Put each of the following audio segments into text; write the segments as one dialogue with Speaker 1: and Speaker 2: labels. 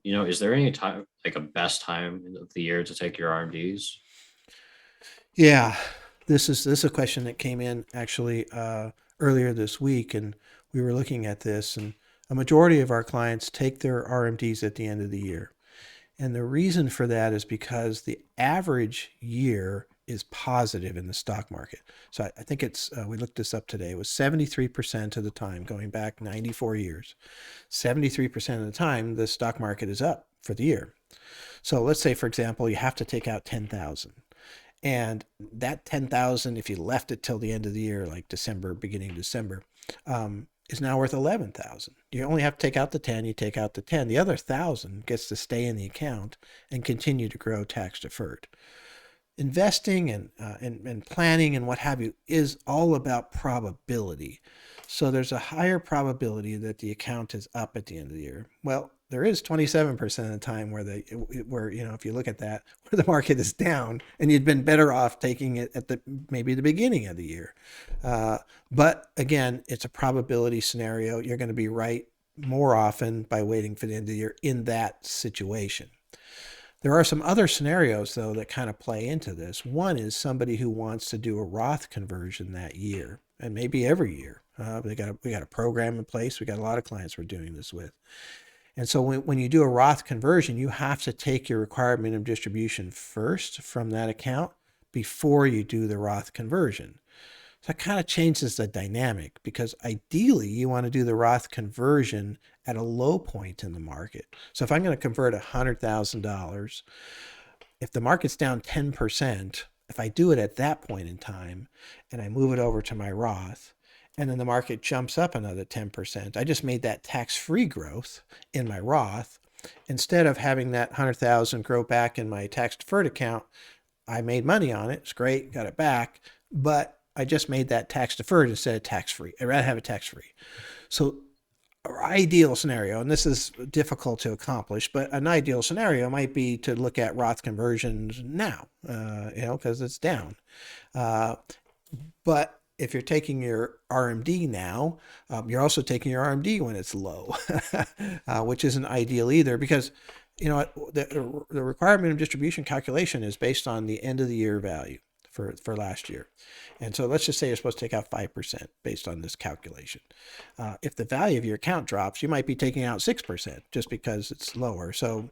Speaker 1: is there any time, like a best time of the year to take your RMDs?
Speaker 2: Yeah, this is a question that came in actually earlier this week, and we were looking at this, and a majority of our clients take their RMDs at the end of the year. And the reason for that is because the average year is positive in the stock market. So I think we looked this up today, it was 73% of the time, going back 94 years, 73% of the time, the stock market is up for the year. So let's say, for example, you have to take out 10,000. And that 10,000, if you left it till the end of the year, like December, beginning of December, is now worth 11,000. You only have to take out the 10, you take out the 10. The other 1,000 gets to stay in the account and continue to grow tax deferred. Investing and planning and what have you is all about probability. So there's a higher probability that the account is up at the end of the year. Well, there is 27% of the time where if you look at that, where the market is down, and you'd been better off taking it at maybe the beginning of the year. But again, it's a probability scenario. You're going to be right more often by waiting for the end of the year in that situation. There are some other scenarios, though, that kind of play into this. One is somebody who wants to do a Roth conversion that year, and maybe every year. We got a program in place. We got a lot of clients we're doing this with. And so when you do a Roth conversion, you have to take your required minimum distribution first from that account before you do the Roth conversion. So that kind of changes the dynamic, because ideally you want to do the Roth conversion at a low point in the market. So if I'm going to convert $100,000, if the market's down 10%, if I do it at that point in time and I move it over to my Roth, and then the market jumps up another 10%, I just made that tax-free growth in my Roth. Instead of having that 100,000 grow back in my tax deferred account, I made money on it. It's great, got it back, but I just made that tax deferred instead of tax free. I'd rather have it tax free. So, our ideal scenario, and this is difficult to accomplish, but an ideal scenario might be to look at Roth conversions now, because it's down. Uh, but if you're taking your RMD now, you're also taking your RMD when it's low, which isn't ideal either, because the required minimum distribution calculation is based on the end of the year value for last year. And so let's just say you're supposed to take out 5% based on this calculation. If the value of your account drops, you might be taking out 6% just because it's lower. So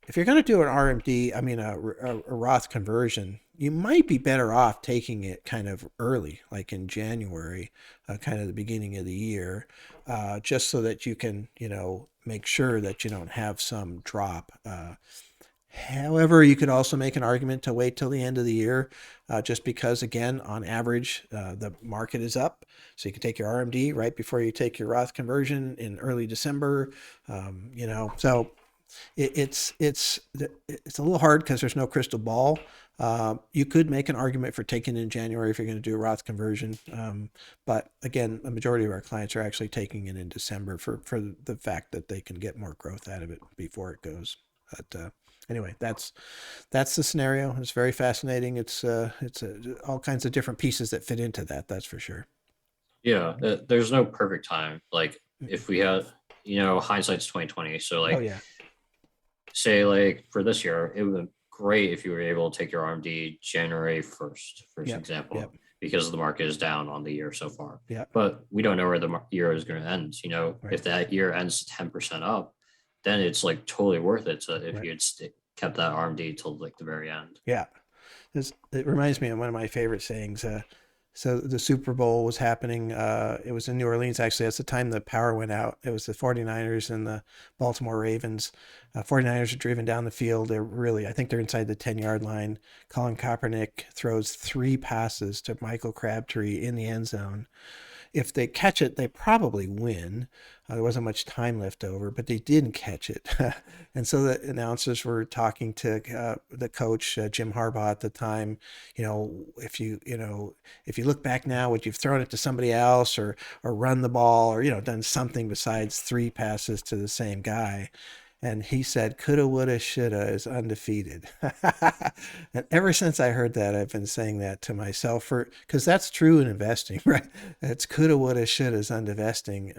Speaker 2: if you're going to do an RMD, a Roth conversion, you might be better off taking it kind of early, like in January, kind of the beginning of the year, just so that you can, make sure that you don't have some drop. However, you could also make an argument to wait till the end of the year, just because, again, on average, the market is up. So you can take your RMD right before you take your Roth conversion in early December. So it's a little hard because there's no crystal ball. You could make an argument for taking it in January if you're going to do a Roth conversion. But again, the majority of our clients are actually taking it in December for the fact that they can get more growth out of it before it goes. But anyway, that's the scenario. It's very fascinating. It's all kinds of different pieces that fit into that. That's for sure.
Speaker 1: Yeah, there's no perfect time. Like if we had, hindsight's 2020. So
Speaker 2: Oh
Speaker 1: like
Speaker 2: yeah.
Speaker 1: say like for this year, it would be great if you were able to take your RMD January 1st, for
Speaker 2: Yep.
Speaker 1: example,
Speaker 2: Yep.
Speaker 1: because the market is down on the year so far.
Speaker 2: Yep.
Speaker 1: But we don't know where the year is going to end.
Speaker 2: Right.
Speaker 1: If that year ends 10% up, then it's like totally worth it. So if
Speaker 2: Right.
Speaker 1: you had kept that RMD till like the very end.
Speaker 2: Yeah. It reminds me of one of my favorite sayings. So the Super Bowl was happening. It was in New Orleans, actually. That's the time the power went out. It was the 49ers and the Baltimore Ravens. 49ers are driven down the field. I think they're inside the 10-yard line. Colin Kaepernick throws 3 passes to Michael Crabtree in the end zone. If they catch it, they probably win. There wasn't much time left over, but they didn't catch it. And so the announcers were talking to the coach, Jim Harbaugh at the time. If you look back now, would you've thrown it to somebody else or run the ball or, done something besides 3 passes to the same guy? And he said, coulda, woulda, shoulda is undefeated. And ever since I heard that, I've been saying that to myself because that's true in investing, right? It's coulda, woulda, shoulda is undivesting,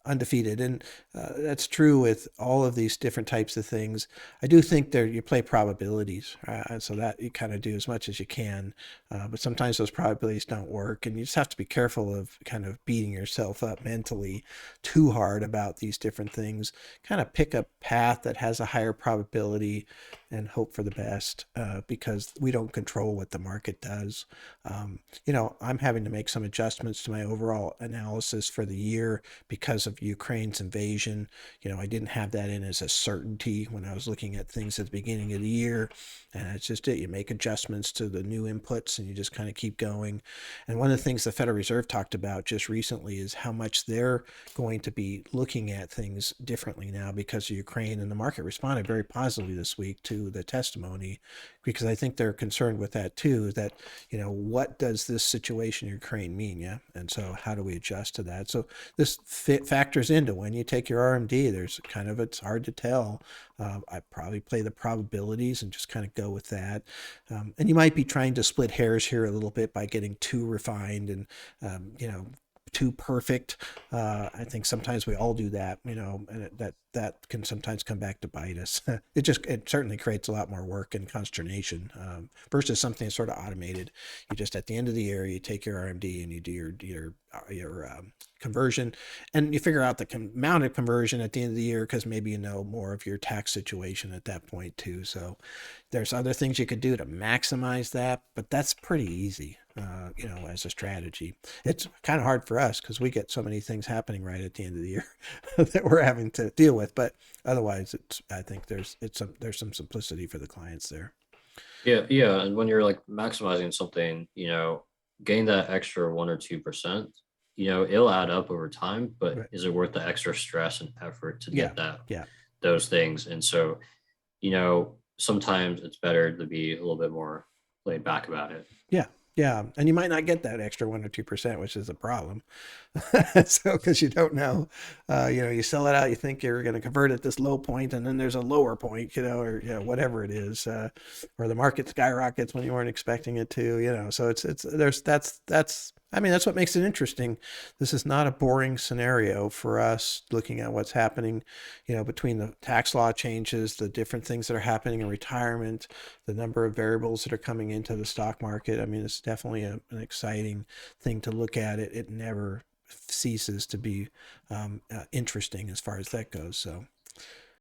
Speaker 2: undefeated, and that's true with all of these different types of things. I do think there you play probabilities, so that you kind of do as much as you can, but sometimes those probabilities don't work, and you just have to be careful of kind of beating yourself up mentally too hard about these different things. Kind of pick a path that has a higher probability and hope for the best, because we don't control what the market does. I'm having to make some adjustments to my overall analysis for the year because of Ukraine's invasion. I didn't have that in as a certainty when I was looking at things at the beginning of the year. And it's just it. You make adjustments to the new inputs and you just kind of keep going. And one of the things the Federal Reserve talked about just recently is how much they're going to be looking at things differently now because of Ukraine. And the market responded very positively this week to the testimony, because I think they're concerned with that too, that, what does this situation in Ukraine mean? Yeah. And so how do we adjust to that? So this factors into when you take your RMD, it's hard to tell. I probably play the probabilities and just kind of go with that. And you might be trying to split hairs here a little bit by getting too refined and, too perfect. I think sometimes we all do that, and that can sometimes come back to bite us. It certainly creates a lot more work and consternation, versus something that's sort of automated. You just at the end of the year, you take your RMD and you do your conversion, and you figure out the amount of conversion at the end of the year because maybe you know more of your tax situation at that point too. So there's other things you could do to maximize that, but that's pretty easy. As a strategy. It's kind of hard for us because we get so many things happening right at the end of the year that we're having to deal with. But otherwise, I think there's some simplicity for the clients there.
Speaker 1: Yeah. And when you're like maximizing something, gain that extra 1 or 2%, it'll add up over time, but
Speaker 2: Right.
Speaker 1: is it worth the extra stress and effort to
Speaker 2: Yeah.
Speaker 1: get
Speaker 2: Yeah.
Speaker 1: those things? And so, sometimes it's better to be a little bit more laid back about it.
Speaker 2: Yeah. Yeah. And you might not get that extra 1 or 2%, which is a problem. So, because you don't know, you sell it out, you think you're going to convert at this low point, and then there's a lower point, or whatever it is, or the market skyrockets when you weren't expecting it to. So that's what makes it interesting. This is not a boring scenario for us looking at what's happening, between the tax law changes, the different things that are happening in retirement, the number of variables that are coming into the stock market. I mean, it's definitely an exciting thing to look at. It never ceases to be interesting as far as that goes. So